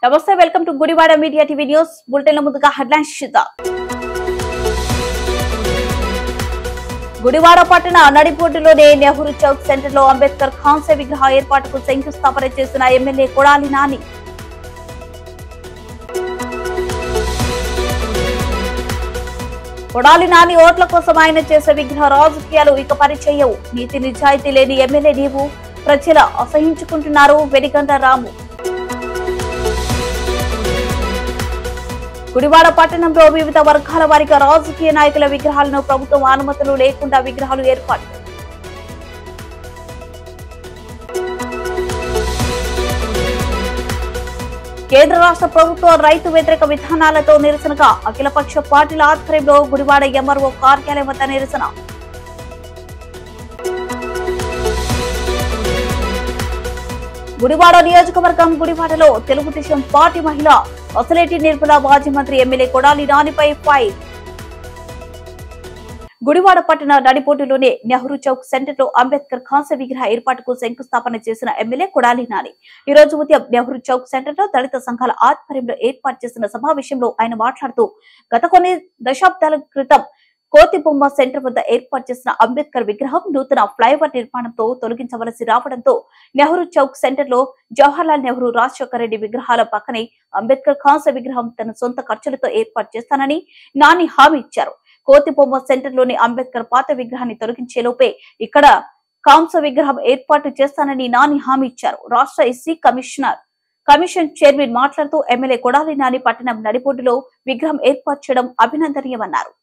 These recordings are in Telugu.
నమస్తే, welcome to Gudivada media TV news bulletin. ముందుగా హెడ్లైన్స్ చూద్దాం. గుడివాడ పట్టణ నడిబొడ్డులోని నెహ్రూ చౌక్ సెంటర్ లో అంబేద్కర్ కాంస్య విగ్రహ ఏర్పాటుకు శంకుస్థాపన చేసిన ఎమ్మెల్యే కొడాలి నాని. కొడాలి నాని ఓట్ల కోసం ఆయన చేసే విగ్రహ రాజకీయాలు ఇక పనిచేయవు. నీతి నిజాయితీ లేని ఎమ్మెల్యే నీవు ప్రజల అసహించుకుంటున్నారు వెలిగండ్ల రాము. గుడివాడ పట్టణంలో వివిధ వర్గాల వారిగా రాజకీయ నాయకుల విగ్రహాలను ప్రభుత్వం అనుమతులు లేకుండా విగ్రహాలు ఏర్పాటు. కేంద్ర రాష్ట్ర ప్రభుత్వ రైతు వ్యతిరేక విధానాలతో నిరసనగా అఖిలపక్ష పార్టీల ఆధ్వర్యంలో గుడివాడ ఎంఆర్ఓ కార్యాలయం వద్ద నిరసన. గుడివాడ నియోజకవర్గం గుడివాడలో తెలుగుదేశం పార్టీ మహిళ అసలేటి నిర్మల మాజీ మంత్రి ఎమ్మెల్యే కొడాలి నానిపై ఫైర్. గుడివాడ పట్టణ నడిబొడ్డులోని నెహ్రూ చౌక్ సెంటర్ లో అంబేద్కర్ కాంస్య విగ్రహ ఏర్పాటుకు శంకుస్థాపన చేసిన ఎమ్మెల్యే కొడాలి నాని ఈ రోజు ఉదయం నెహ్రూ చౌక్ సెంటర్ లో దళిత సంఘాల ఆధ్వర్యంలో ఏర్పాటు చేసిన సమావేశంలో ఆయన మాట్లాడుతూ గత కొన్ని దశాబ్దాల క్రితం కోతిబొమ్మ సెంటర్ వద్ద ఏర్పాటు చేసిన అంబేద్కర్ విగ్రహం నూతన ఫ్లైఓవర్ నిర్మాణంతో తొలగించవలసి రావడంతో నెహ్రూ చౌక్ సెంటర్ లో జవహర్లాల్ నెహ్రూ, రాజశేఖర రెడ్డి విగ్రహాల పక్కనే అంబేద్కర్ కాంస్య విగ్రహం తన సొంత ఖర్చులతో ఏర్పాటు చేస్తానని నాని హామీ ఇచ్చారు. కోతిబొమ్మ సెంటర్ లోని అంబేద్కర్ పాత విగ్రహాన్ని తొలగించేలోపే ఇక్కడ కాంస్య విగ్రహం ఏర్పాటు చేస్తానని నాని హామీ ఇచ్చారు. రాష్ట్ర ఎస్సీ కమిషన్ చైర్మన్ మాట్లాడుతూ ఎమ్మెల్యే కొడాలి నాని పట్టణం నడిబొడ్డులో విగ్రహం ఏర్పాటు చేయడం అభినందనీయమన్నారు.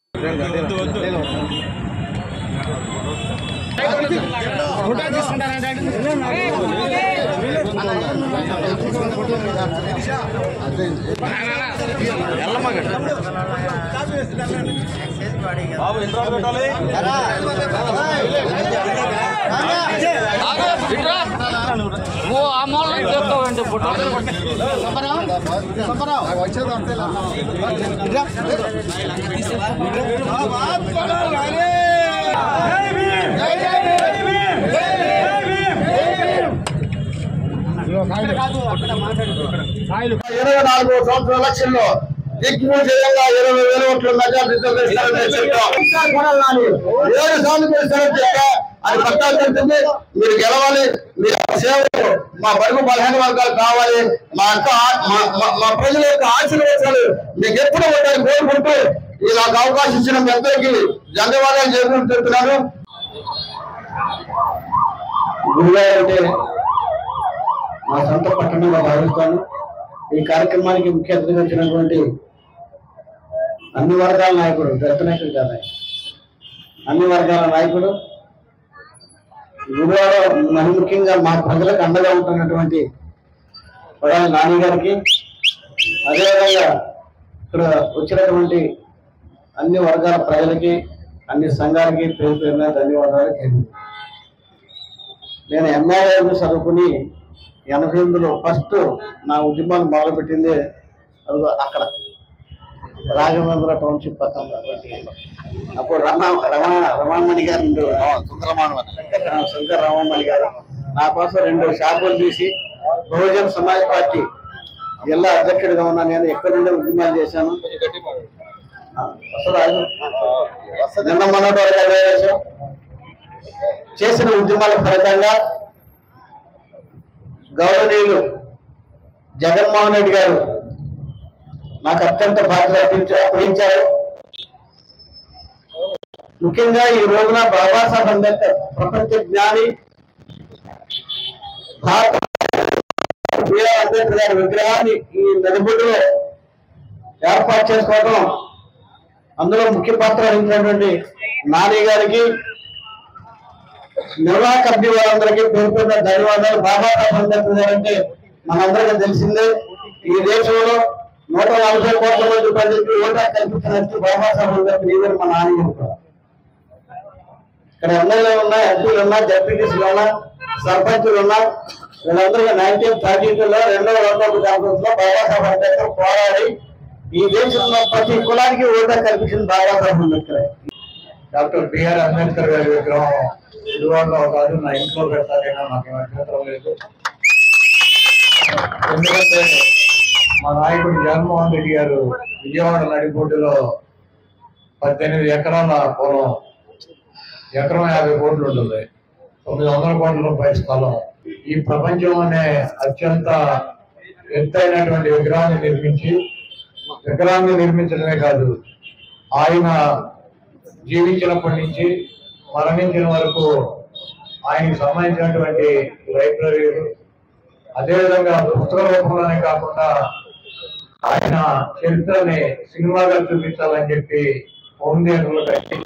సంవత్సరం ఎలక్షన్లో దిగ్విజయంగా 20,000 ఓట్ల మెజార్టీతో అది పట్టాల్సింది. మీరు గెలవాలి, మీరు సేవలు మా బడుగు బలహీన వర్గాలు కావాలి, మా ప్రజల యొక్క ఆశీర్వచనాలు మీకు ఎప్పుడు ఉంటాయని కోరుకుంటూ నాకు అవకాశం ఇచ్చిన మీ అందరికీ ధన్యవాదాలు చెప్తున్నాను. గుడివాడ అంటే మా సొంత పట్టణంగా భావిస్తాను. ఈ కార్యక్రమానికి ముఖ్య అతిథిగా వచ్చినటువంటి అన్ని వర్గాల నాయకుడు, దళిత నాయకుడు కాదు, అన్ని వర్గాల నాయకుడు, గుడివాడ మరి ముఖ్యంగా మా ప్రజలకు అండగా ఉంటున్నటువంటి కొడాలి నాని గారికి, అదేవిధంగా ఇక్కడ వచ్చినటువంటి అన్ని వర్గాల ప్రజలకి, అన్ని సంఘాలకి పేరు పేరున ధన్యవాదాలు. నేను ఎంఆర్ఐ చదువుకుని 88లో ఫస్ట్ నా ఉద్యమాన్ని మొదలుపెట్టింది అక్కడ రాఘవేంద్ర టౌన్షిప్ పక్కన. అప్పుడు రమామణి గారు, శంకర్ రామమణి గారు నా కోసం 2 షాపులు తీసి బహుజన సమాజ్ పార్టీ జిల్లా అధ్యక్షుడిగా ఉన్నా. నేను ఎక్కడి నుండి ఉద్యమాలు చేశాను. నిన్న మొన్నటి చేసిన ఉద్యమాల ఫలితంగా గౌరవనీయులు జగన్మోహన్ రెడ్డి గారు నాకు అత్యంత బాధ్యత అప్పగించారు. ముఖ్యంగా ఈ రోజున బాబాసాహెబ్ అంబేద్కర్ ప్రపంచ జ్ఞాని అంబేద్కర్ గారి విగ్రహాన్ని ఈ నడిబొడ్డులో ఏర్పాటు చేసుకోవడం, అందులో ముఖ్య పాత్ర వహించినటువంటి నాని గారికి, నిర్వాహ కమిటీ వారందరికీ పేరు పేరున ధన్యవాదాలు. బాబాసాహెబ్ అంబేద్కర్ గారు అంటే మనందరికీ తెలిసిందే. ఈ దేశంలో 140 కోట్ల మంది ప్రజలకు ఓటా కల్పించినట్టు బాబాసాహెబ్ అంబేద్కర్ ఈవెన్ మా నాని చెప్తారు. ఇక్కడ ఎమ్మెల్యేలు ఉన్నా, ఎంపీలు ఉన్నా, జడ్పీటీసీలు ఉన్నా, సర్పంచులు ఉన్నా, వీళ్ళందరికీ 1932లో 2వ లోక్సభ కాన్ఫరెన్స్ లో బాబాసాహెబ్ అంబేద్కర్ పోరాడి ఈ దేశంలో ప్రతి కులానికి ఓటా కల్పించిన బాబాసాహెబ్ అంబేద్కర్. డాక్టర్ బిఆర్ అంబేద్కర్ గారి విగ్రహం గుడివాడలో కాదు, నా ఇంట్లో పెడతారైనా నాకు అభ్యంతరం లేదు. ఎందుకంటే మా నాయకుడు జగన్మోహన్ రెడ్డి గారు విజయవాడ నడిపోటులో 18 ఎకరాల పొలం, ఎకరం 50 కోట్లు ఉంటుంది, 900 కోట్ల రూపాయల స్థలం. ఈ ప్రపంచంలోనే అత్యంత ఎత్తైనటువంటి విగ్రహాన్ని నిర్మించడమే కాదు, ఆయన జీవించినప్పటి నుంచి మరణించిన వరకు ఆయనకు సంబంధించినటువంటి లైబ్రరీలు, అదేవిధంగా పుస్తక రూపంలోనే కాకుండా ఆయన చరిత్రని సినిమాగా చూపించాలని చెప్పి హోమ్ థియేటర్లు కట్టి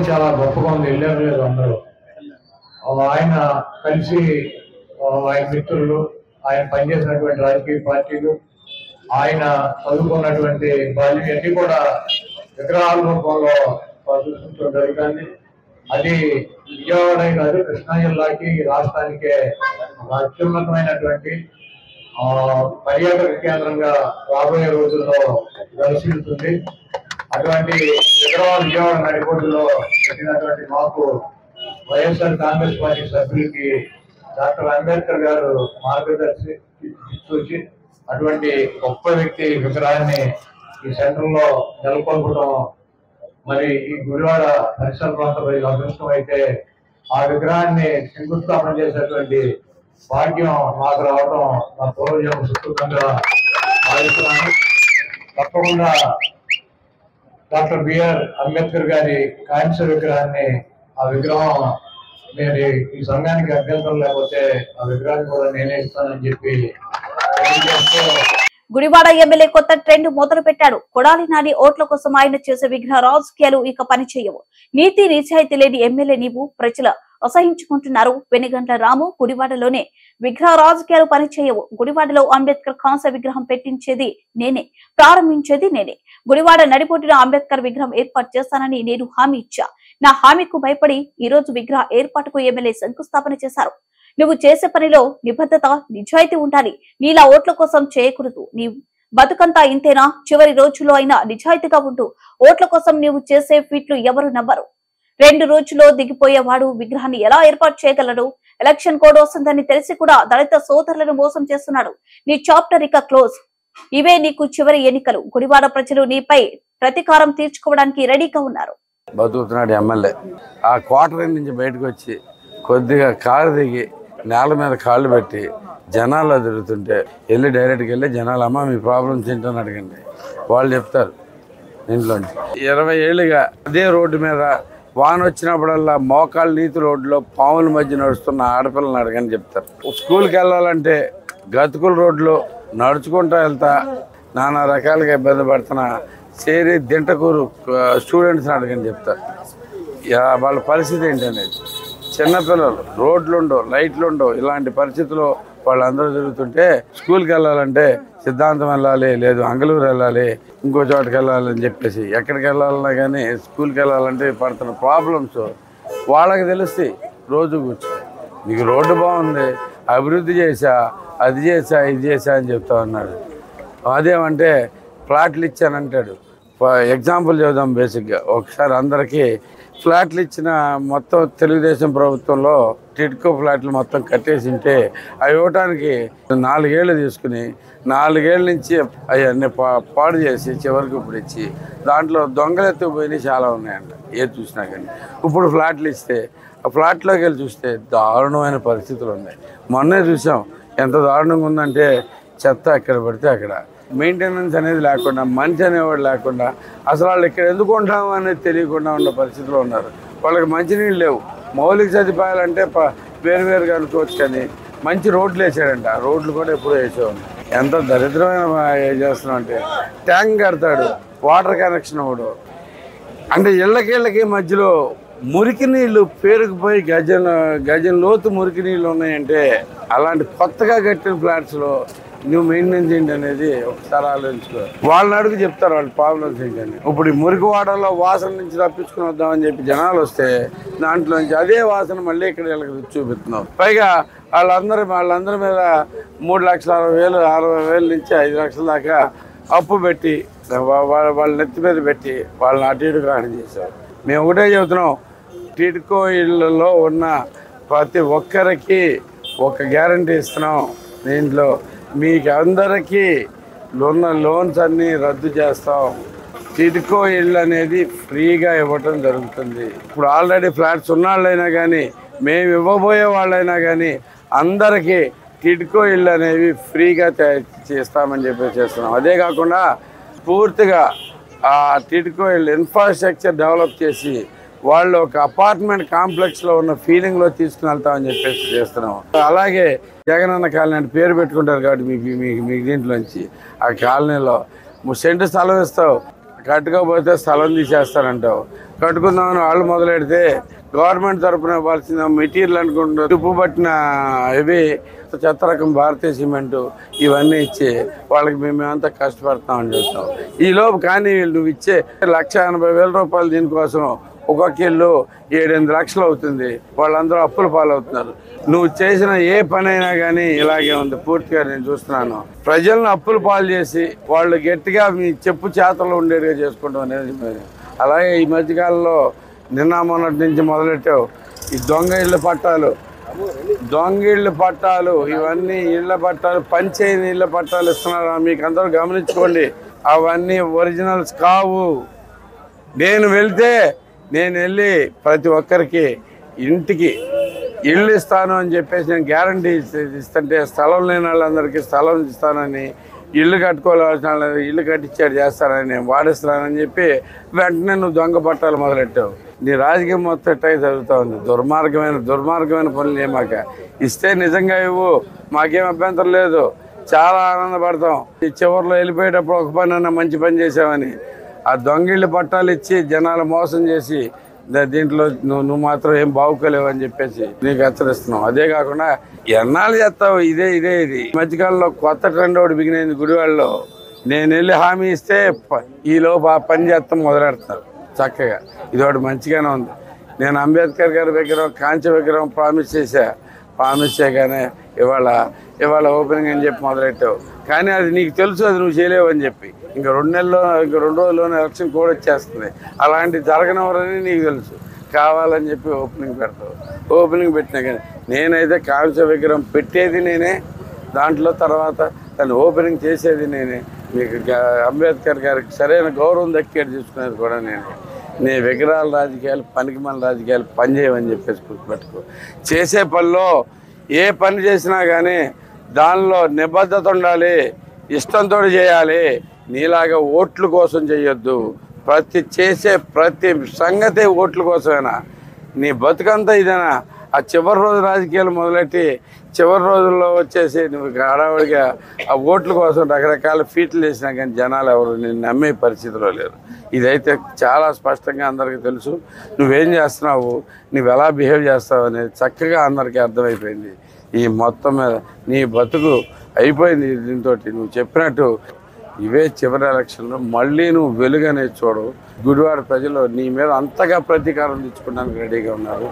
చాలా గొప్పగా ఉంది. వెళ్ళారు లేదు అందరూ. ఆయన కలిసి ఆయన మిత్రులు, ఆయన పనిచేసినటువంటి రాజకీయ పార్టీలు, ఆయన చదువుకున్నటువంటి బాల్యం అన్ని కూడా విగ్రహాల రూపంలో ప్రదర్శించడం జరుగుతుంది. అది విజయవాడ కాదు, కృష్ణా జిల్లాకి, రాష్ట్రానికే అత్యున్నతమైనటువంటి పర్యాటక కేంద్రంగా రాబోయే రోజుల్లో దర్శిస్తుంది. అటువంటి విగ్రహాలు విజయవాడ నడిపోటులో పెట్టినటువంటి మాకు వైఎస్ఆర్ కాంగ్రెస్ పార్టీ సభ్యులకి డాక్టర్ అంబేద్కర్ గారు మార్గదర్శి చూసి అటువంటి గొప్ప వ్యక్తి విగ్రహాన్ని ఈ సెంటర్ లో నెలకొల్పడం, మరి ఈ గుడివాడ పరిసర ప్రాంత ప్రజలు అదృష్టం అయితే ఆ విగ్రహాన్ని శంకుస్థాపన చేసేటువంటి భాగ్యం మాకు రావడం నా పూర్వజన్మ సుకృతంగా భావిస్తున్నాను. తప్పకుండా డాక్టర్ బిఆర్ అంబేద్కర్ గారి కాంస్య విగ్రహాన్ని, ఆ విగ్రహం నేను ఈ సంఘానికి అభ్యంతరం లేకపోతే ఆ విగ్రహాన్ని కూడా నేనే ఇస్తానని చెప్పి తెలియజేస్తూ, గుడివాడ ఎమ్మెల్యే కొత్త ట్రెండ్ మొదలు పెట్టాడు. కొడాలి నాని ఓట్ల కోసం ఆయన చేసే విగ్రహ రాజకీయాలు ఇక పనిచేయవు. నీతి నిజాయితీ లేని ఎమ్మెల్యే నీవు ప్రజలు అసహించుకుంటున్నారు. వెనుగండ్ల రాము గుడివాడలోనే విగ్రహ రాజకీయాలు పనిచేయవు. గుడివాడలో అంబేద్కర్ కాంస్య విగ్రహం పెట్టించేది నేనే, ప్రారంభించేది నేనే. గుడివాడ నడిపోటిన అంబేద్కర్ విగ్రహం ఏర్పాటు చేస్తానని నేను హామీ ఇచ్చా. నా హామీకు భయపడి ఈ రోజు విగ్రహ ఏర్పాటుకు ఎమ్మెల్యే శంకుస్థాపన చేశారు. నువ్వు చేసే పనిలో నిబద్ధత, నిజాయితీ ఉండాలి. నీలా ఓట్ల కోసం చేయకూడదు. నీ బతుకంతా ఇంతేనా? చివరి రోజుల్లో అయినా నిజాయితీగా ఉంటూ ఓట్ల కోసం నీవు చేసే ఫీట్లు ఎవరు నవ్వరు. 2 రోజుల్లో దిగిపోయేవాడు విగ్రహాన్ని ఎలా ఏర్పాటు చేయగలడు? ఎలక్షన్ కోడ్ వస్తుందని తెలిసి కూడా దళిత సోదరులను మోసం చేస్తున్నాడు. నీ చాప్టర్ ఇక క్లోజ్. ఇవే నీకు చివరి ఎన్నికలు. గుడివాడ ప్రజలు నీపై ప్రతీకారం తీర్చుకోవడానికి రెడీగా ఉన్నారు. బతుకుతున్నాడు ఎమ్మెల్యే. ఆ క్వార్టర్ నుంచి బయటకు వచ్చి కొద్దిగా కారు దిగి నేల మీద కాళ్ళు పెట్టి జనాల్లో తిరుగుతుంటే వెళ్ళి డైరెక్ట్గా వెళ్ళి జనాలు, అమ్మ మీ ప్రాబ్లమ్స్ ఏంటని అడగండి, వాళ్ళు చెప్తారు. ఇంట్లో 20 ఏళ్ళుగా అదే రోడ్డు మీద వాన వచ్చినప్పుడల్లా మోకాళ్ళ నీతి రోడ్లో పాముల మధ్య నడుస్తున్న ఆడపిల్లలను అడగని చెప్తారు. స్కూల్కి వెళ్ళాలంటే గతుకుల రోడ్లో నడుచుకుంటూ వెళ్తా నానా రకాలుగా ఇబ్బంది పడుతున్నా చేరి దింటకూరు స్టూడెంట్స్ని అడగని చెప్తారు. వాళ్ళ పరిస్థితి ఏంటనేది. చిన్నపిల్లలు, రోడ్లుండవు, లైట్లుండవు, ఇలాంటి పరిస్థితుల్లో వాళ్ళందరూ తిరుగుతుంటే స్కూల్కి వెళ్ళాలంటే సిద్ధాంతం వెళ్ళాలి, లేదు అంగళూరు వెళ్ళాలి, ఇంకో చోటుకి వెళ్ళాలి అని చెప్పేసి ఎక్కడికి వెళ్ళాలన్నా కానీ స్కూల్కి వెళ్ళాలంటే పడుతున్న ప్రాబ్లమ్స్ వాళ్ళకి తెలుస్తాయి. రోజు కూర్చొని నీకు రోడ్డు బాగుంది, అభివృద్ధి చేశా, అది చేశా, ఇది చేశా అని చెప్తా ఉన్నాడు. అదేమంటే ఫ్లాట్లు ఇచ్చానంటాడు. ఎగ్జాంపుల్ చెబుదాం. బేసిక్గా ఒకసారి అందరికీ ఫ్లాట్లు ఇచ్చిన మొత్తం తెలుగుదేశం ప్రభుత్వంలో టిడ్కో ఫ్లాట్లు మొత్తం కట్టేసి ఉంటే అవి ఇవ్వటానికి 4 ఏళ్ళు తీసుకుని 4 ఏళ్ళ నుంచి అవన్నీ పాడు చేసి చివరికి ఇప్పుడు ఇచ్చి దాంట్లో దొంగలు ఎత్తుకుపోయినవి చాలా ఉన్నాయంట. ఏది చూసినా కానీ ఇప్పుడు ఫ్లాట్లు ఇస్తే ఆ ఫ్లాట్లోకి వెళ్ళి చూస్తే దారుణమైన పరిస్థితులు ఉన్నాయి. మొన్నే చూసాం ఎంత దారుణంగా ఉందంటే చెత్త ఎక్కడ పడితే అక్కడ, మెయింటెనెన్స్ అనేది లేకుండా, మనిషి అనేవాడు లేకుండా, అసలు వాళ్ళు ఇక్కడ ఎందుకు ఉంటాము అనేది తెలియకుండా ఉన్న పరిస్థితిలో ఉన్నారు. వాళ్ళకి మంచినీళ్ళు లేవు. మౌలిక సదుపాయాలంటే వేరువేరుగా అనుకోవచ్చు, కానీ మంచి రోడ్లు వేసాడంట. రోడ్లు కూడా ఎప్పుడూ వేసేవాడు. ఎంత దరిద్రమైన చేస్తున్నాం అంటే ట్యాంక్ కడతాడు, వాటర్ కనెక్షన్ అవ్వడు. అంటే ఇళ్ళకి మధ్యలో మురికి నీళ్ళు పేరుకుపోయి గజం లోతు మురికి నీళ్ళు ఉన్నాయంటే అలాంటి కొత్తగా కట్టిన ఫ్లాట్స్లో నువ్వు మెయింటెనెన్స్ ఏంటి అనేది ఒకసారి ఆలోచించుకో. వాళ్ళని అడుగు చెప్తారు వాళ్ళ ప్రాబ్లమ్స్ ఏంటని. ఇప్పుడు ఈ మురికి వాడల్లో వాసన నుంచి తప్పించుకుని వద్దామని చెప్పి జనాలు వస్తే దాంట్లో నుంచి అదే వాసన మళ్ళీ ఇక్కడ వీళ్ళకి చూపిస్తున్నావు. పైగా వాళ్ళందరి మీద 3,60,000 60,000 నుంచి 5 లక్షల దాకా అప్పు పెట్టి వాళ్ళ నెత్తి మీద పెట్టి వాళ్ళని అటు ఇటు కారణం చేశారు. మేము ఒకటే చెబుతున్నాం, టిడ్కో ఇళ్లలో ఉన్న ప్రతి ఒక్కరికి ఒక గ్యారంటీ ఇస్తున్నాం. దీంట్లో మీకు అందరికీ ఉన్న లోన్స్ అన్నీ రద్దు చేస్తాం. టిడ్కో ఇళ్ళు అనేది ఫ్రీగా ఇవ్వటం జరుగుతుంది. ఇప్పుడు ఆల్రెడీ ఫ్లాట్స్ ఉన్న వాళ్ళైనా కానీ, మేము ఇవ్వబోయే వాళ్ళైనా కానీ అందరికీ టిడ్కో ఇళ్ళు అనేవి ఫ్రీగా చేస్తామని చెప్పి చేస్తున్నాం. అదే కాకుండా పూర్తిగా ఆ టిడ్కో ఇళ్ళు ఇన్ఫ్రాస్ట్రక్చర్ డెవలప్ చేసి వాళ్ళు ఒక అపార్ట్మెంట్ కాంప్లెక్స్లో ఉన్న ఫీలింగ్లో తీసుకుని వెళ్తామని చెప్పేసి చేస్తున్నాం. అలాగే జగనన్న కాలనీ అంటే పేరు పెట్టుకుంటారు కాబట్టి మీకు దీంట్లోంచి ఆ కాలనీలో 3 సెంటు స్థలం ఇస్తావు, కట్టుకోకపోతే స్థలం తీసేస్తారంటావు. కట్టుకుందామని వాళ్ళు మొదలెడితే గవర్నమెంట్ తరఫున ఇవ్వాల్సిన మెటీరియల్ అనుకుంటున్నారు, తుప్పు పట్టిన ఇవి చెత్త రకం భారతీయ సిమెంటు ఇవన్నీ ఇచ్చి వాళ్ళకి మేమంతా కష్టపడతామని చెప్తాం. ఈలోపు కానీ నువ్వు ఇచ్చే 1,80,000 రూపాయలు దీనికోసం ఒక్కొక్క ఇల్లు 7-8 లక్షలు అవుతుంది. వాళ్ళందరూ అప్పుల పాలవుతున్నారు. నువ్వు చేసిన ఏ పని అయినా కానీ ఇలాగే ఉంది. పూర్తిగా నేను చూస్తున్నాను. ప్రజలను అప్పుల పాలు చేసి వాళ్ళు గట్టిగా మీ చెప్పు చేతలు ఉండేట్టుగా చేసుకుంటాం అనేది. అలాగే ఈ మధ్యకాలంలో నిన్న మొన్నటి నుంచి మొదలెట్టావు ఈ దొంగ ఇళ్ళ పట్టాలు ఇవన్నీ ఇళ్ల పట్టాలు, పంచేయని ఇళ్ల పట్టాలు ఇస్తున్నారు. మీకు అందరూ గమనించుకోండి, అవన్నీ ఒరిజినల్స్ కావు. నేను వెళ్ళి ప్రతి ఒక్కరికి ఇంటికి ఇళ్ళు ఇస్తాను అని చెప్పేసి నేను గ్యారంటీ ఇస్తుంటే స్థలం లేని వాళ్ళందరికీ స్థలం ఇస్తానని, ఇల్లు కట్టుకోవాల్సిన వాళ్ళని ఇల్లు కట్టించాడు చేస్తానని, నేను వాడిస్తానని చెప్పి వెంటనే నువ్వు దొంగ పట్టాలు మొదలెట్టావు. నీ రాజకీయం మొత్తం ఎట్టగా జరుగుతూ ఉంది. దుర్మార్గమైన పనులు ఏమాక ఇస్తే నిజంగా ఇవ్వు, మాకేం అభ్యంతరం లేదు, చాలా ఆనందపడతాం. ఈ చివరిలో వెళ్ళిపోయేటప్పుడు ఒక పని అన్నా మంచి పని చేసామని. ఆ దొంగిళ్ళు పట్టాలు ఇచ్చి జనాలు మోసం చేసి దీంట్లో నువ్వు మాత్రం ఏం బాగుకోలేవు అని చెప్పేసి నీకు హెచ్చరిస్తున్నావు. అదే కాకుండా ఎన్నాళ్ళు చేస్తావు ఇది ఈ మధ్యకాలంలో కొత్త ట్రెండ్ ఒకటి బిగినైంది గుడివాడలో. నేను వెళ్ళి హామీ ఇస్తే ఈలోపు ఆ పని చేస్తాం మొదలెడతారు చక్కగా. ఇది ఒకటి మంచిగానే ఉంది. నేను అంబేద్కర్ గారి విగ్రహం, కాంచ విగ్రహం ప్రామిస్ చేయగానే ఇవాళ ఓపెనింగ్ అని చెప్పి మొదలెట్టావు. కానీ అది నీకు తెలుసు అది నువ్వు చేయలేవు అని చెప్పి. ఇంకా 2 రోజుల్లోనే ఎలక్షన్ కూడా వచ్చేస్తుంది. అలాంటి జరగనవరని నీకు తెలుసు. కావాలని చెప్పి ఓపెనింగ్ పెడతావు. ఓపెనింగ్ పెట్టినా కానీ నేనైతే కాంచ విగ్రహం పెట్టేది నేనే, దాంట్లో తర్వాత దాన్ని ఓపెనింగ్ చేసేది నేనే. మీకు అంబేద్కర్ గారికి సరైన గౌరవం దక్కేది చూసుకునేది కూడా నేనే. నీ విగ్రహాల రాజకీయాలు, పనికిమాల రాజకీయాలు పనిచేయమని చెప్పేసి గుర్తుపెట్టుకో. చేసే పనిలో ఏ పని చేసినా కానీ దానిలో నిబద్ధత ఉండాలి, ఇష్టంతో చేయాలి. నీలాగా ఓట్ల కోసం చేయొద్దు. చేసే ప్రతి సంగతి ఓట్ల కోసమేనా? నీ బతుకంతా ఇదేనా? ఆ చివరి రోజు రాజకీయాలు మొదలెట్టి చివరి రోజుల్లో వచ్చేసి నువ్వు హడావుడిగా ఆ ఓట్ల కోసం రకరకాల ఫీట్లు వేసినా కానీ జనాలు ఎవరు నేను నమ్మే పరిస్థితిలో లేరు. ఇదైతే చాలా స్పష్టంగా అందరికీ తెలుసు. నువ్వేం చేస్తున్నావు, నువ్వు ఎలా బిహేవ్ చేస్తావు అనేది చక్కగా అందరికీ అర్థమైపోయింది. ఈ మొత్తం మీద నీ బతుకు అయిపోయింది. దీంతో నువ్వు చెప్పినట్టు ఇవే చివరి ఎలక్షన్లో మళ్ళీ నువ్వు వెలుగనేది చూడవు. గుడివాడ ప్రజలు నీ మీద అంతగా ప్రతీకారం తెచ్చుకోవడానికి రెడీగా ఉన్నారు.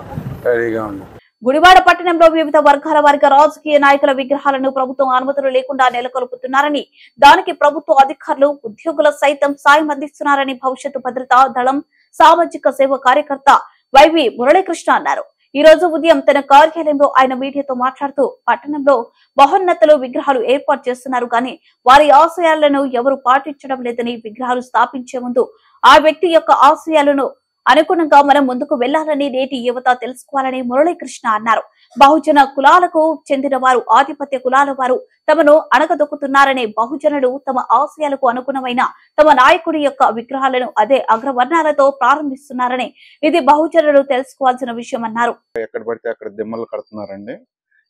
గుడివాడ పట్టణంలో వివిధ వర్గాల వారిగా రాజకీయ నాయకుల విగ్రహాలను ప్రభుత్వం అనుమతులు లేకుండా నెలకొల్పుతున్నారని, దానికి ప్రభుత్వ అధికారులు, ఉద్యోగులు సైతం సాయం అందిస్తున్నారని భవిష్యత్తు భద్రతా దళం సామాజిక సేవ కార్యకర్త వైవి మురళీకృష్ణ అన్నారు. ఈ రోజు ఉదయం తన కార్యాలయంలో ఆయన మీడియాతో మాట్లాడుతూ, పట్టణంలో మహోన్నతులు విగ్రహాలు ఏర్పాటు చేస్తున్నారు కానీ వారి ఆశయాలను ఎవరు పాటించడం లేదని, విగ్రహాలు స్థాపించే ముందు ఆ వ్యక్తి యొక్క ఆశయాలను అనుగుణంగా మనం ముందుకు వెళ్లాలని నేటి యువత తెలుసుకోవాలని మురళీకృష్ణ అన్నారు. బహుజన కులాలకు చెందిన వారు, ఆధిపత్య కులాల వారు తమను అణగదొక్కుతున్నారనే, బహుజనులు తమ ఆశయాలకు అనుగుణమైన తమ నాయకుడి యొక్క విగ్రహాలను అదే అగ్రవర్ణాలతో ప్రారంభిస్తున్నారని, ఇది బహుజనులు తెలుసుకోవాల్సిన విషయం అన్నారు. ఎక్కడ పడితే అక్కడ దిమ్మలు కడుతున్నారండి.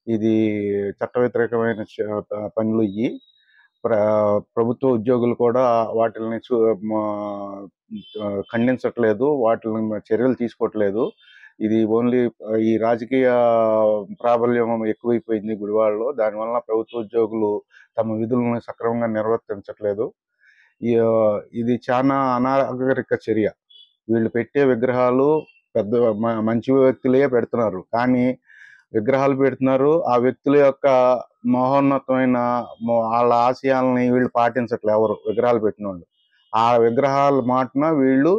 ఇది చట్ట వ్యతిరేకమైన పనులు. ఇవి ప్రభుత్వ ఉద్యోగులు కూడా వాటిని ఖండించట్లేదు, వాటిని చర్యలు తీసుకోవట్లేదు. ఇది ఓన్లీ ఈ రాజకీయ ప్రాబల్యం ఎక్కువైపోయింది గుడివాడలో. దానివల్ల ప్రభుత్వ ఉద్యోగులు తమ విధులను సక్రమంగా నిర్వర్తించట్లేదు. ఇది చాలా అనాగరిక చర్య. వీళ్ళు పెట్టే విగ్రహాలు పెద్ద మంచి వ్యక్తులే పెడుతున్నారు, కానీ విగ్రహాలు పెడుతున్నారు. ఆ వ్యక్తుల యొక్క మహోన్నతమైన వాళ్ళ ఆశయాలని వీళ్ళు పాటించట్లేదు ఎవరు విగ్రహాలు పెట్టిన వాళ్ళు. ఆ విగ్రహాల మాటన వీళ్ళు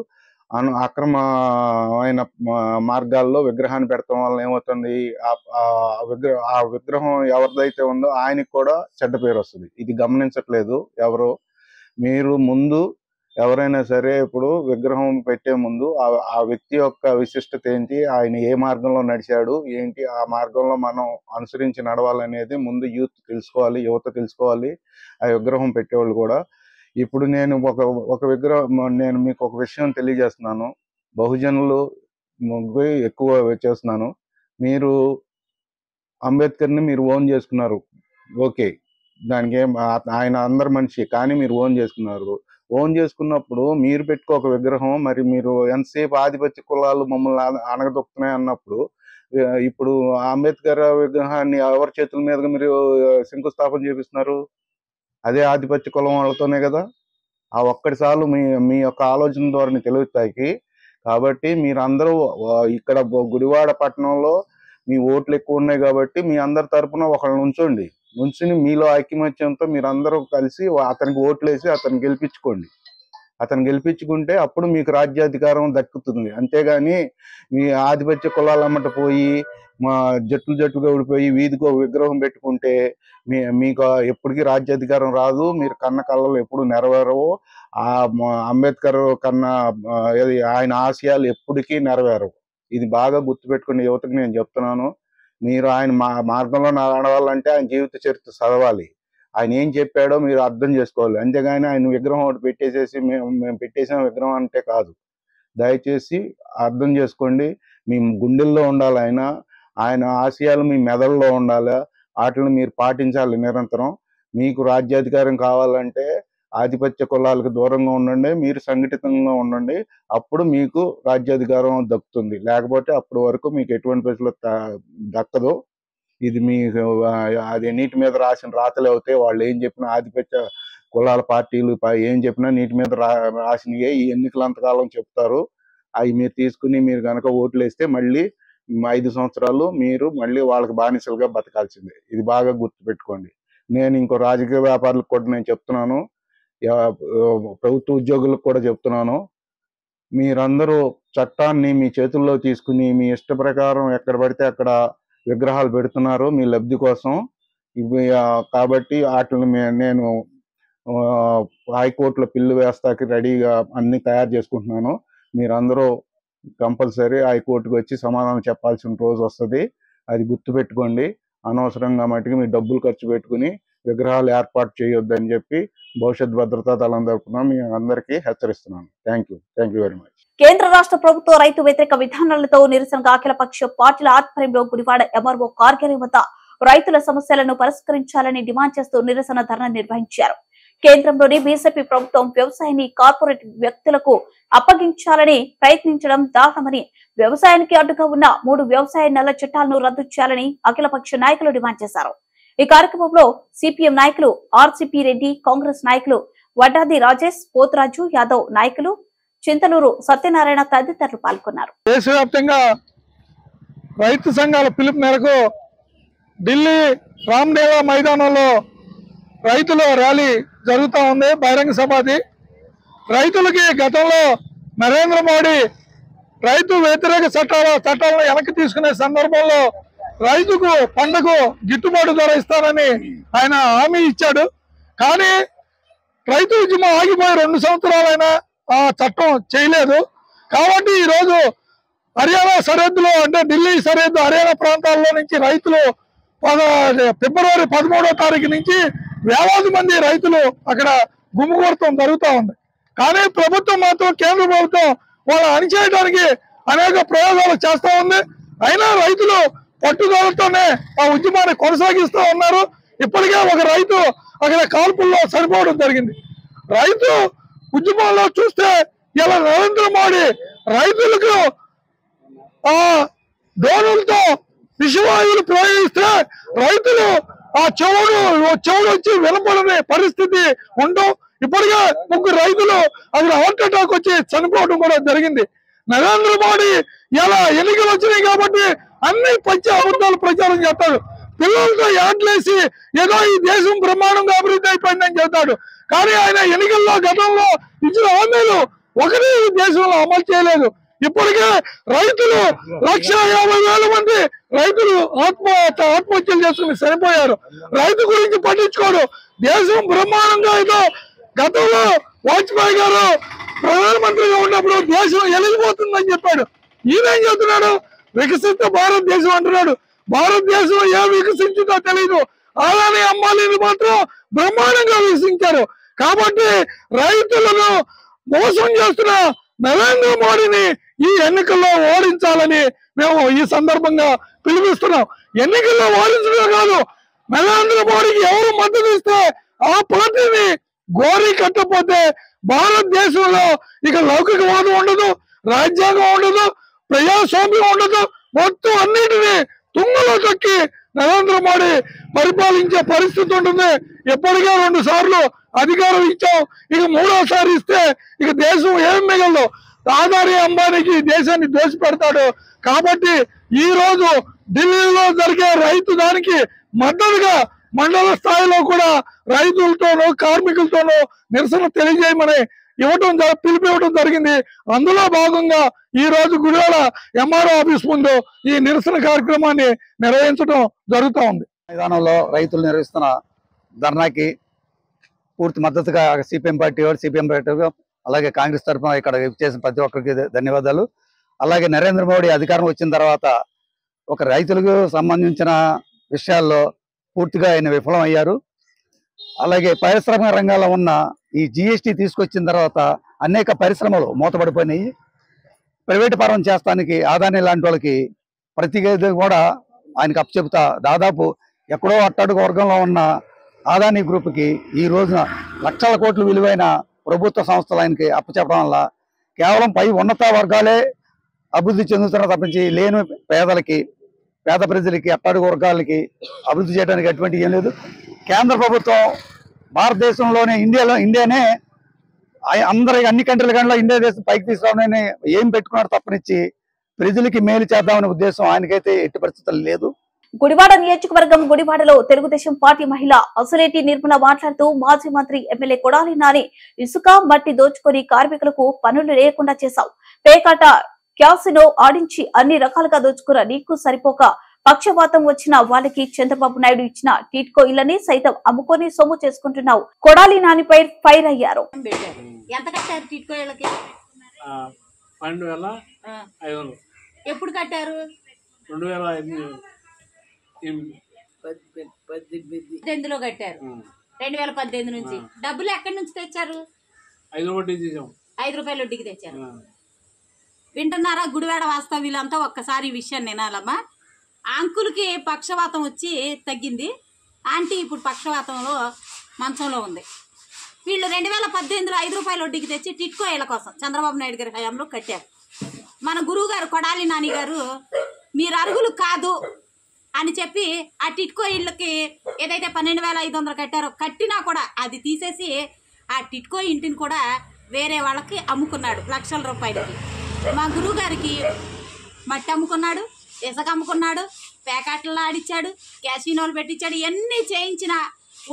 అక్రమమైన మార్గాల్లో విగ్రహాన్ని పెడతాం వల్ల ఏమవుతుంది, ఆ విగ్రహం ఎవరిదైతే ఉందో ఆయనకి కూడా చెడ్డ పేరు వస్తుంది. ఇది గమనించట్లేదు ఎవరు. మీరు ముందు ఎవరైనా సరే ఇప్పుడు విగ్రహం పెట్టే ముందు ఆ వ్యక్తి యొక్క విశిష్టత ఏంటి, ఆయన ఏ మార్గంలో నడిచాడు ఏంటి, ఆ మార్గంలో మనం అనుసరించి నడవాలనేది ముందు యూత్ తెలుసుకోవాలి, యువత తెలుసుకోవాలి, ఆ విగ్రహం పెట్టేవాళ్ళు కూడా. ఇప్పుడు నేను నేను మీకు ఒక విషయం తెలియజేస్తున్నాను. బహుజనులు ఎక్కువ చేస్తున్నాను. మీరు అంబేద్కర్ని మీరు ఓన్ చేసుకున్నారు, ఓకే, దానికి ఆయన అందరి మనిషి, కానీ మీరు ఓన్ చేసుకున్నారు. ఓన్ చేసుకున్నప్పుడు మీరు పెట్టుకోక విగ్రహం, మరి మీరు ఎంతసేపు ఆధిపత్య కులాలు మమ్మల్ని అణగదొక్కుతున్నాయి అన్నప్పుడు ఇప్పుడు అంబేద్కర్ విగ్రహాన్ని ఎవరి చేతుల మీదుగా మీరు శంకుస్థాపన చేపిస్తున్నారు? అదే ఆధిపత్య కులం వాళ్ళతోనే కదా. ఆ ఒక్కటి చాలు మీ యొక్క ఆలోచన ధోరణి తెలుగుతాయికి. కాబట్టి మీరందరూ ఇక్కడ గుడివాడ పట్టణంలో మీ ఓట్లు ఎక్కువ ఉన్నాయి కాబట్టి మీ అందరి తరపున ఒకళ్ళని నుంచుని మీలో ఐకమత్యంతో మీరందరూ కలిసి అతనికి ఓట్లు వేసి అతను గెలిపించుకోండి. అతను గెలిపించుకుంటే అప్పుడు మీకు రాజ్యాధికారం దక్కుతుంది. అంతేగాని మీ ఆధిపత్య కులాలమ్మట పోయి మా జట్టుగా ఊడిపోయి వీధికో విగ్రహం పెట్టుకుంటే మీకు ఎప్పటికీ రాజ్యాధికారం రాదు. మీరు కన్న కళ్ళలు ఎప్పుడు నెరవేరవు. ఆ అంబేద్కర్ ఆయన ఆశయాలు ఎప్పటికీ నెరవేరవు. ఇది బాగా గుర్తుపెట్టుకునే యువతకు నేను చెప్తున్నాను. మీరు ఆయన మార్గంలో నడవాలంటే ఆయన జీవిత చరిత్ర చదవాలి. ఆయన ఏం చెప్పాడో మీరు అర్థం చేసుకోవాలి. అంతేగాని ఆయన విగ్రహం ఒకటి పెట్టేసేసి మేము పెట్టేసిన విగ్రహం అంటే కాదు. దయచేసి అర్థం చేసుకోండి. మీ గుండెల్లో ఉండాలి ఆయన ఆశయాలు మీ మెదడులో ఉండాలి. వాటిని మీరు పాటించాలి నిరంతరం. మీకు రాజ్యాధికారం కావాలంటే ఆధిపత్య కులాలకు దూరంగా ఉండండి, మీరు సంఘటితంగా ఉండండి. అప్పుడు మీకు రాజ్యాధికారం దక్కుతుంది. లేకపోతే అప్పటి వరకు మీకు ఎటువంటి ప్రజలు దక్కదు. ఇది మీ అది నీటి మీద రాసిన రాతలు అవుతాయి. వాళ్ళు ఏం చెప్పినా ఆధిపత్య కులాల పార్టీలు ఏం చెప్పినా నీటి మీద రాసినవి ఈ ఎన్నికలు అంతకాలం చెప్తారు. అవి మీరు తీసుకుని మీరు కనుక ఓట్లు వేస్తే మళ్ళీ 5 సంవత్సరాలు మీరు మళ్ళీ వాళ్ళకి బానిసలుగా బతకాల్సిందే. ఇది బాగా గుర్తుపెట్టుకోండి. నేను ఇంకో రాజకీయ వ్యాపారులకు కూడా నేను చెప్తున్నాను, ప్రభుత్వ ఉద్యోగులకు కూడా చెప్తున్నాను. మీరందరూ చట్టాన్ని మీ చేతుల్లో తీసుకుని మీ ఇష్ట ప్రకారం ఎక్కడ పడితే అక్కడ విగ్రహాలు పెడుతున్నారు మీ లబ్ధి కోసం. కాబట్టి వాటిని నేను హైకోర్టులో పిల్లు వేస్తాకి రెడీగా అన్ని తయారు చేసుకుంటున్నాను. మీరందరూ కంపల్సరీ హైకోర్టుకు వచ్చి సమాధానం చెప్పాల్సిన రోజు వస్తుంది. అది గుర్తుపెట్టుకోండి. అనవసరంగా మటుకు మీ డబ్బులు ఖర్చు పెట్టుకుని విగ్రహాలు ఏర్పాటు చేయొద్దని చెప్పి భవిష్యత్ భద్రతా దళం తరపున మీ అందరికీ హెచ్చరిస్తున్నాను. Thank you very much. కేంద్ర రాష్ట్ర ప్రభుత్వ రైతు వ్యతిరేక విధానాలతో నిరసనగా అఖిలపక్ష పార్టీల ఆధ్వర్యంలో గుడివాడ ఎంఆర్ఓ కార్యాలయం వద్ద రైతుల సమస్యలను పరిష్కరించాలని డిమాండ్ చేస్తూ నిరసన ధర్నా నిర్వహించారు. కేంద్రంలోని బీజేపీ ప్రభుత్వం వ్యవసాయాన్ని కార్పొరేట్ వ్యక్తులకు అప్పగించాలని ప్రయత్నించడం దారుణమని, వ్యవసాయానికి అడ్డుగా ఉన్న 3 వ్యవసాయ నల్ల చట్టాలను రద్దు చేయాలని అఖిలపక్ష నాయకులు డిమాండ్ చేశారు. ఈ కార్యక్రమంలో సిపిఎం నాయకులు ఆర్సిపి రెడ్డి, కాంగ్రెస్ నాయకులు వడ్డాది రాజేష్, పోతురాజు యాదవ్ నాయకులు చింతలూరు సత్యనారాయణ తదితరులు పాల్గొన్నారు. దేశవ్యాప్తంగా రైతు సంఘాల పిలుపు మేరకు ఢిల్లీ రామ్దేవా మైదానంలో రైతుల ర్యాలీ జరుగుతూ ఉంది. బహిరంగ సభది. రైతులకి గతంలో నరేంద్ర మోడీ రైతు వ్యతిరేక చట్టాలను వెనక్కి తీసుకునే సందర్భంలో రైతుకు పంటకు గిట్టుబాటు ధర ఇస్తారని ఆయన హామీ ఇచ్చాడు. కానీ రైతు ఉద్యమం ఆగిపోయి 2 సంవత్సరాలైనా ఆ చట్టం చేయలేదు. కాబట్టి ఈరోజు హర్యానా సరిహద్దులో, అంటే ఢిల్లీ సరిహద్దు హర్యానా ప్రాంతాల్లో నుంచి రైతులు ఫిబ్రవరి 13వ తారీఖు నుంచి వేలాది మంది రైతులు అక్కడ గుమిగూడటం జరుగుతూ ఉంది. కానీ ప్రభుత్వం మాత్రం, కేంద్ర ప్రభుత్వం వాళ్ళు అణిచేయడానికి అనేక ప్రయోగాలు చేస్తూ ఉంది. అయినా రైతులు పట్టుదలతోనే ఆ ఉద్యమాన్ని కొనసాగిస్తూ ఉన్నారు. ఇప్పటికే ఒక రైతు అక్కడ కాల్పుల్లో చనిపోవడం జరిగింది. రైతు ఉద్యమంలో చూస్తే ఇలా నరేంద్ర మోడీ రైతులకు ఆ డ్రోన్లతో విషవాయువులు ప్రయోగిస్తే రైతులు ఆ చెవుడు వచ్చి వినపడని పరిస్థితి ఉండవు. ఇప్పటికే 3 రైతులు అక్కడ హార్ట్ అటాక్ వచ్చి చనిపోవడం కూడా జరిగింది. నరేంద్ర మోడీ ఇలా ఎన్నికలు వచ్చినాయి కాబట్టి అన్ని పంచ అబద్ధాలు ప్రచారం చేస్తాడు. పిల్లలతో యాడ్లేసి ఏదో ఈ దేశం బ్రహ్మాండంగా అభివృద్ధి అయిపోయిందని చెబుతాడు. కానీ ఆయన ఎన్నికల్లో గతంలో ఇచ్చిన హామీలు ఒకటి ఈ దేశంలో అమలు చేయలేదు. ఇప్పటికే రైతులు 1,50,000 మంది రైతులు ఆత్మహత్యలు చేసుకుని చనిపోయారు. రైతు గురించి పట్టించుకోడు. దేశం బ్రహ్మాండంగా ఏదో గతంలో వాజ్పేయి గారు ప్రధానమంత్రిగా ఉన్నప్పుడు దేశం ఎలిగిపోతుందని చెప్పాడు. ఈయనేం చెబుతున్నాడు? వికసిత భారతదేశం అంటున్నాడు. భారతదేశం ఏం వికసించిందో తెలియదు. అలానే అంబానీలు మాత్రం బ్రహ్మాండంగా వికసించారు. కాబట్టి రైతులను మోసం చేస్తున్న నరేంద్ర మోడీని ఈ ఎన్నికల్లో ఓడించాలని మేము ఈ సందర్భంగా పిలుపుస్తున్నాం. ఎన్నికల్లో ఓడించడం కాదు, నరేంద్ర మోడీకి ఎవరు మద్దతు ఇస్తే ఆ పార్టీని గోరి కట్టకపోతే భారతదేశంలో ఇక లౌకికవాదం ఉండదు, రాజ్యాంగం ఉండదు, ప్రజాస్వామ్యం ఉండదు. మొత్తం అన్నిటినీ తుంగలో తొక్కి నరేంద్ర మోడీ పరిపాలించే పరిస్థితి ఉంటుంది. ఎప్పటికే 2 సార్లు అధికారం ఇచ్చాం, ఇక 3వసారి ఇస్తే ఇక దేశం ఏం మిగలదు. ఆదాని అంబానీకి దేశాన్ని దోచి పెడతాడు. కాబట్టి ఈ రోజు ఢిల్లీలో జరిగే రైతు దానికి మద్దతుగా మండల స్థాయిలో కూడా రైతులతోనూ కార్మికులతోనూ నిరసన తెలియజేయమని పిలుపు ఇవ్వడం జరిగింది. అందులో భాగంగా ఈ రోజు గుడివాడ ఎంఆర్ఓ ఆఫీస్ ముందు ఈ నిరసన కార్యక్రమాన్ని నిర్వహించడం జరుగుతూ ఉంది. మైదానంలో రైతులు నిర్వహిస్తున్న ధర్నాకి పూర్తి మద్దతుగా సిపిఎం పార్టీ అలాగే కాంగ్రెస్ తరఫున ఇక్కడ చేసిన ప్రతి ఒక్కరికి ధన్యవాదాలు. అలాగే నరేంద్ర మోడీ అధికారం వచ్చిన తర్వాత ఒక రైతులకు సంబంధించిన విషయాల్లో పూర్తిగా ఆయన విఫలం అయ్యారు. అలాగే పారిశ్రామిక రంగాల్లో ఉన్న ఈ జిఎస్టీ తీసుకొచ్చిన తర్వాత అనేక పరిశ్రమలు మూతపడిపోయినాయి. ప్రైవేటు పరం చేస్తానికి ఆదాని లాంటి వాళ్ళకి ప్రతి కూడా ఆయనకు అప్పచెబుతా దాదాపు ఎక్కడో అట్టడుగు వర్గంలో ఉన్న ఆదాని గ్రూప్కి ఈ రోజున లక్షల కోట్ల విలువైన ప్రభుత్వ సంస్థలు ఆయనకి అప్పచెప్పడం వల్ల కేవలం పై ఉన్నత వర్గాలే అభివృద్ధి చెందుతున్న తప్పించి లేని పేద ప్రజలకి అట్టడుగు వర్గాలకి అభివృద్ధి చేయడానికి అటువంటి ఏం లేదు. కేంద్ర ప్రభుత్వం భారతదేశంలోనే ఇండియానే అందరికి అన్ని కంట్రీల కన్నా ఇండియా దేశం పైకి తీసుకురావాలని ఏం పెట్టుకున్నారు తప్పనిచ్చి ప్రజలకి మేలు చేద్దామనే ఉద్దేశం ఆయనకైతే ఎట్టి పరిస్థితులు లేదు. గుడివాడ నియోజకవర్గం గుడివాడలో తెలుగుదేశం పార్టీ మహిళ అసలేటి నిర్మల మాట్లాడుతూ మాజీ మంత్రి ఎమ్మెల్యే కొడాలి నాని ఇసుక మట్టి దోచుకొని కార్మికులకు పనులు లేకుండా చేశావు. పేకాట క్యాసినో ఆడించి అన్ని రకాలుగా దోచుకున్న నీకు సరిపోక పక్షవాతం వచ్చిన వాళ్ళకి చంద్రబాబు నాయుడు ఇచ్చిన టీట్కో ఇళ్లని సైతం అమ్ముకొని సొమ్ము చేసుకుంటున్నావు. కొడాలి నానిపై ఫైర్ అయ్యారు. ఎంత కట్టారు టీట్కో ఇళ్ళకి? 12,500. ఎప్పుడు కట్టారు? 2018లో కట్టారు. 2018 నుంచి. డబ్బులు ఎక్కడి నుంచి తెచ్చారు? 5 రూపాయల వడ్డీకి తెచ్చారు. వింటున్నారా గుడివాడ వాస్తవ్యులంతా? ఒక్కసారి ఈ విషయాన్ని వినాలమ్మా. అంకుల్కి పక్షవాతం వచ్చి తగ్గింది. ఆంటీ ఇప్పుడు పక్షవాతంలో మంచంలో ఉంది. వీళ్ళు 2018లో 5 రూపాయల వడ్డీకి తెచ్చి టిట్కో ఇళ్ల కోసం చంద్రబాబు నాయుడు గారి హయాంలో కట్టారు. మన గురువు గారు కొడాలి నాని గారు మీరు అర్హులు కాదు అని చెప్పి ఆ టిట్కో ఇళ్ళకి ఏదైతే 12,500 కట్టారో కట్టినా కూడా అది తీసేసి ఆ టిట్కో ఇంటిని కూడా వేరే వాళ్ళకి అమ్ముకున్నాడు లక్షల రూపాయలకి. మా గురువు గారికి మట్టి అమ్ముకున్నాడు, ఇసుక అమ్ముకున్నాడు, ప్యాకెట్లు ఆడిచ్చాడు, క్యాసినోలు పెట్టించాడు. ఇవన్నీ చేయించిన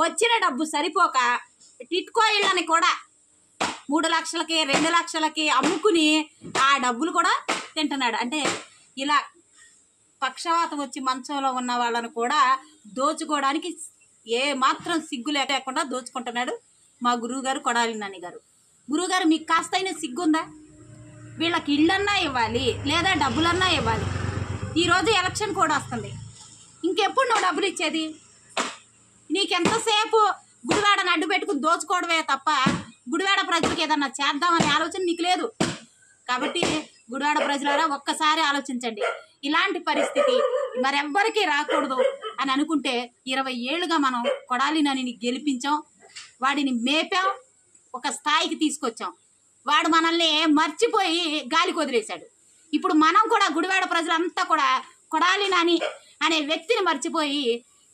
వచ్చిన డబ్బు సరిపోక టిట్కో ఇళ్ళని కూడా 3 లక్షలకి 2 లక్షలకి అమ్ముకుని ఆ డబ్బులు కూడా తింటున్నాడు. అంటే ఇలా పక్షవాతం వచ్చి మంచంలో ఉన్న వాళ్ళను కూడా దోచుకోవడానికి ఏ మాత్రం సిగ్గు లేకుండా దోచుకుంటున్నాడు మా గురువు గారు కొడాలి నాని గారు. గురువుగారు మీకు కాస్తైనా సిగ్గుందా? వీళ్ళకి ఇళ్ళన్నా ఇవ్వాలి లేదా డబ్బులన్నా ఇవ్వాలి. ఈరోజు ఎలక్షన్ కూడా వస్తుంది. ఇంకెప్పుడు నువ్వు డబ్బులు ఇచ్చేది? నీకెంతసేపు గుడివాడను అడ్డు పెట్టుకుని దోచుకోవడమే తప్ప గుడివాడ ప్రజలకు ఏదన్నా చేద్దామనే ఆలోచన నీకు లేదు. కాబట్టి గుడివాడ ప్రజలారా ఒక్కసారి ఆలోచించండి. ఇలాంటి పరిస్థితి మరెవ్వరికీ రాకూడదు అని అనుకుంటే 20 ఏళ్ళుగా మనం కొడాలి నానిని గెలిపించాం, వాడిని మేపాం, ఒక స్థాయికి తీసుకొచ్చాం. వాడు మనల్ని మర్చిపోయి గాలికి వదిలేశాడు. ఇప్పుడు మనం కూడా గుడివాడ ప్రజలంతా కూడా కొడాలి నాని అనే వ్యక్తిని మర్చిపోయి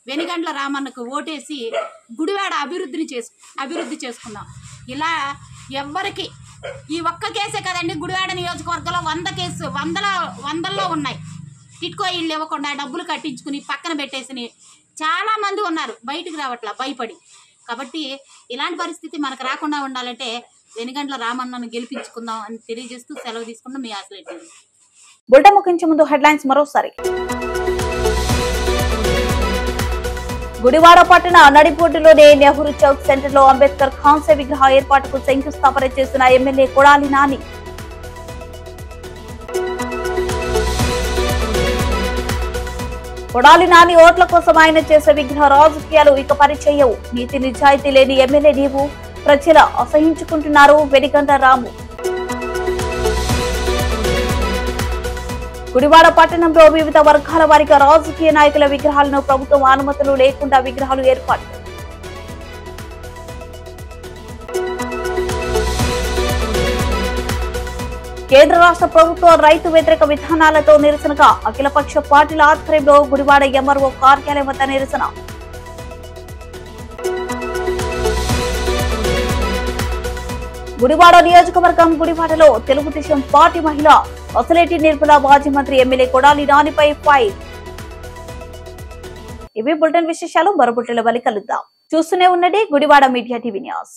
వెనిగండ్ల రామన్నకు ఓటేసి గుడివాడ అభివృద్ధి చేసుకుందాం. ఇలా ఎవ్వరికి ఈ ఒక్క కేసే కదండి, గుడివాడ నియోజకవర్గంలో 100 కేసు వందల్లో ఉన్నాయి. టిట్కో ఇళ్ళు ఇవ్వకుండా డబ్బులు కట్టించుకుని పక్కన పెట్టేసి చాలా మంది ఉన్నారు బయటకు రావట్లా భయపడి. కాబట్టి ఇలాంటి పరిస్థితి మనకు రాకుండా ఉండాలంటే వెనుగండ్ల రామన్నను గెలిపించుకుందాం అని తెలియజేస్తూ సెలవు తీసుకున్న మీ ఆశలేంటి. బుల్టెన్ ముగించే ముందు హెడ్లైన్స్ మరోసారి. గుడివాడ పట్టణ నడిబొడ్డులోని నెహ్రూ చౌక్ సెంటర్ లో అంబేద్కర్ కాంస్య విగ్రహ ఏర్పాటుకు శంకుస్థాపన చేసిన ఎమ్మెల్యే కొడాలి నాని. కొడాలి నాని ఓట్ల కోసం ఆయన చేసే విగ్రహ రాజకీయాలు ఇక పనిచేయవు. నీతి నిజాయితీ లేని ఎమ్మెల్యే నీవు, ప్రజల అసహించుకుంటున్నారు వెనిగండ్ల రాము. గుడివాడ పట్టణంలో వివిధ వర్గాల వారిగా రాజకీయ నాయకుల విగ్రహాలను ప్రభుత్వం అనుమతులు లేకుండా విగ్రహాలు ఏర్పాటు. కేంద్ర రాష్ట్ర ప్రభుత్వ రైతు వ్యతిరేక విధానాలతో నిరసనగా అఖిలపక్ష పార్టీల ఆధ్వర్యంలో గుడివాడ ఎంఆర్ఓ కార్యాలయం వద్ద నిరసన. గుడివాడ నియోజకవర్గం గుడివాడలో తెలుగుదేశం పార్టీ మహిళ అసలేటి నిర్మల, మాజీ మంత్రి ఎమ్మెల్యే కొడాలి నానిపై ఫైర్. ఇవి బులెటిన్ విశేషాలు. మరో బులెటిన్ల వల్ల కలుద్దాం. చూస్తూనే ఉండండి గుడివాడ మీడియా టీవీ న్యూస్.